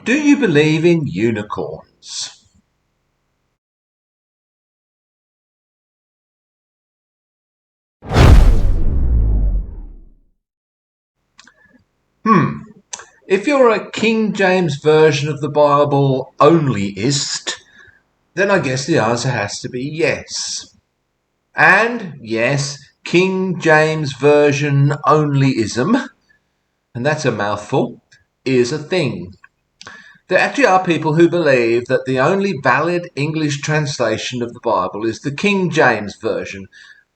Do you believe in unicorns? If you're a King James version of the Bible onlyist, then I guess the answer has to be yes. And yes, King James version onlyism, and that's a mouthful, is a thing. There actually are people who believe that the only valid English translation of the Bible is the King James Version,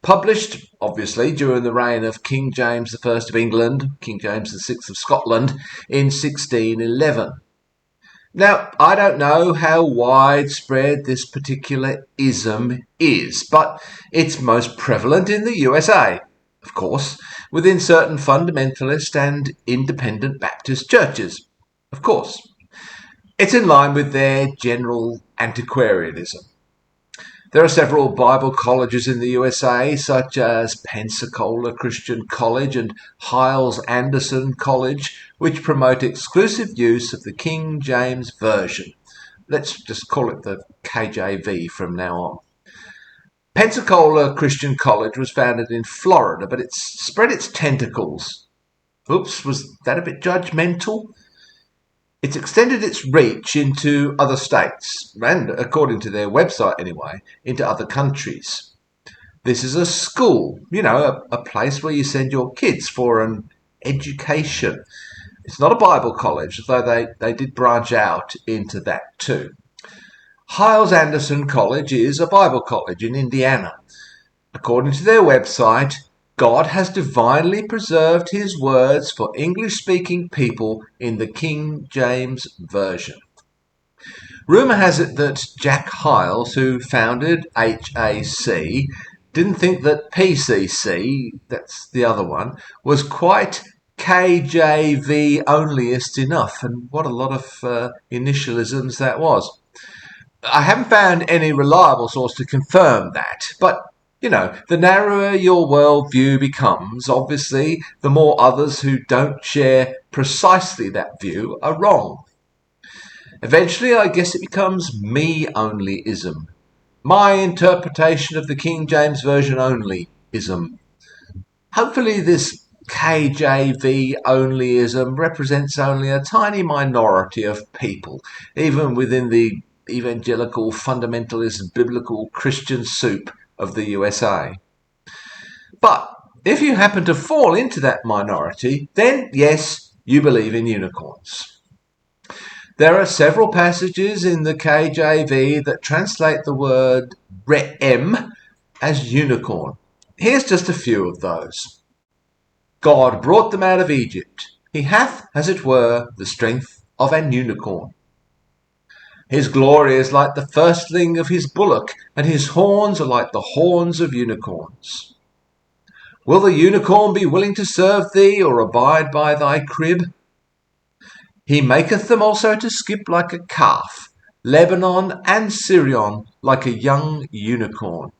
published, obviously, during the reign of King James I of England, King James VI of Scotland, in 1611. Now, I don't know how widespread this particular ism is, but it's most prevalent in the USA, of course, within certain fundamentalist and independent Baptist churches, of course. It's in line with their general antiquarianism. There are several Bible colleges in the USA, such as Pensacola Christian College and Hyles Anderson College, which promote exclusive use of the King James Version. Let's just call it the KJV from now on. Pensacola Christian College was founded in Florida, but it's spread its tentacles. Oops, was that a bit judgmental? It's extended its reach into other states, and according to their website anyway, into other countries. This is a school, a place where you send your kids for an education. It's not a Bible college, though they did branch out into that too. Hyles Anderson College is a Bible college in Indiana. According to their website, God has divinely preserved his words for English-speaking people in the King James Version. Rumour has it that Jack Hyles, who founded HAC, didn't think that PCC, that's the other one, was quite KJV onlyist enough, and what a lot of initialisms that was. I haven't found any reliable source to confirm that, but the narrower your worldview becomes, obviously, the more others who don't share precisely that view are wrong. Eventually, I guess it becomes me-onlyism. My interpretation of the King James Version onlyism. Hopefully this KJV onlyism represents only a tiny minority of people, even within the evangelical fundamentalist biblical Christian soup of the USA. But if you happen to fall into that minority, then yes, you believe in unicorns. There are several passages in the KJV that translate the word re'em as unicorn. Here's just a few of those. God brought them out of Egypt. He hath, as it were, the strength of an unicorn. His glory is like the firstling of his bullock, and his horns are like the horns of unicorns. Will the unicorn be willing to serve thee, or abide by thy crib? He maketh them also to skip like a calf, Lebanon and Sirion like a young unicorn.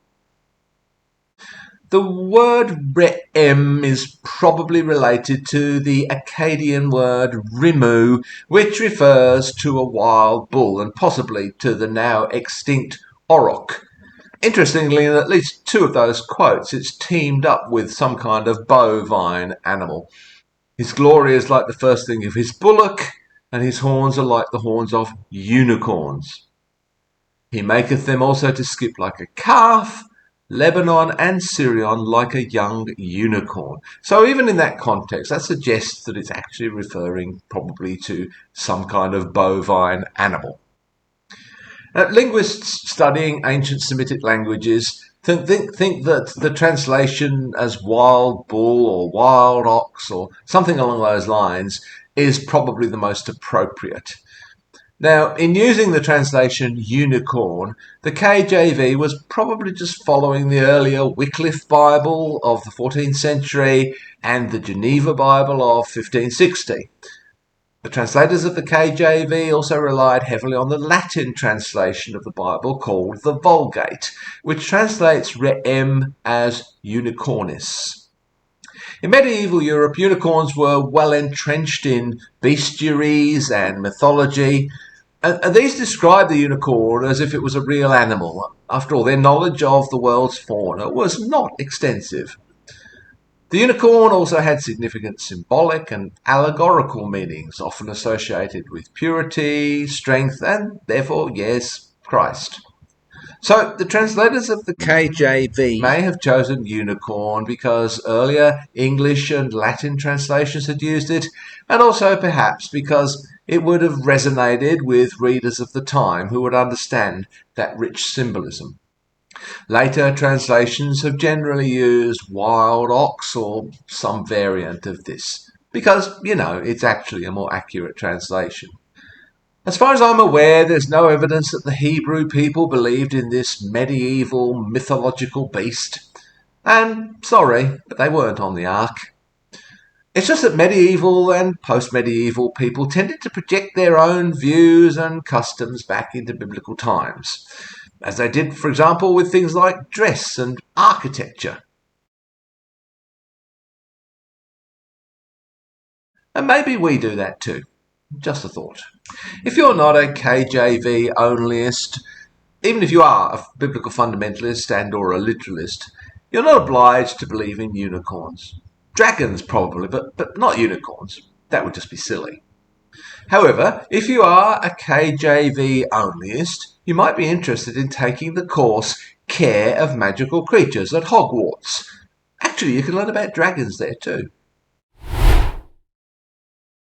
The word re'em is probably related to the Akkadian word rimu, which refers to a wild bull, and possibly to the now extinct auroch. Interestingly, in at least two of those quotes, it's teamed up with some kind of bovine animal. His glory is like the firstling of his bullock, and his horns are like the horns of unicorns. He maketh them also to skip like a calf, Lebanon and Sirion like a young unicorn. So even in that context, that suggests that it's actually referring probably to some kind of bovine animal. Linguists studying ancient Semitic languages think that the translation as wild bull or wild ox or something along those lines is probably the most appropriate. Now, in using the translation unicorn, the KJV was probably just following the earlier Wycliffe Bible of the 14th century and the Geneva Bible of 1560. The translators of the KJV also relied heavily on the Latin translation of the Bible called the Vulgate, which translates re'em as unicornis. In medieval Europe, unicorns were well entrenched in bestiaries and mythology, and these describe the unicorn as if it was a real animal. After all, their knowledge of the world's fauna was not extensive. The unicorn also had significant symbolic and allegorical meanings, often associated with purity, strength, and therefore, yes, Christ. So the translators of the KJV may have chosen unicorn because earlier English and Latin translations had used it, and also perhaps because it would have resonated with readers of the time who would understand that rich symbolism. Later translations have generally used wild ox or some variant of this, because, it's actually a more accurate translation. As far as I'm aware, there's no evidence that the Hebrew people believed in this medieval mythological beast. And sorry, but they weren't on the ark. It's just that medieval and post-medieval people tended to project their own views and customs back into biblical times, as they did, for example, with things like dress and architecture. And maybe we do that too. Just a thought. If you're not a KJV onlyist, even if you are a biblical fundamentalist and or a literalist, you're not obliged to believe in unicorns. Dragons probably, but not unicorns. That would just be silly. However, if you are a KJV onlyist, you might be interested in taking the course Care of Magical Creatures at Hogwarts. Actually, you can learn about dragons there too.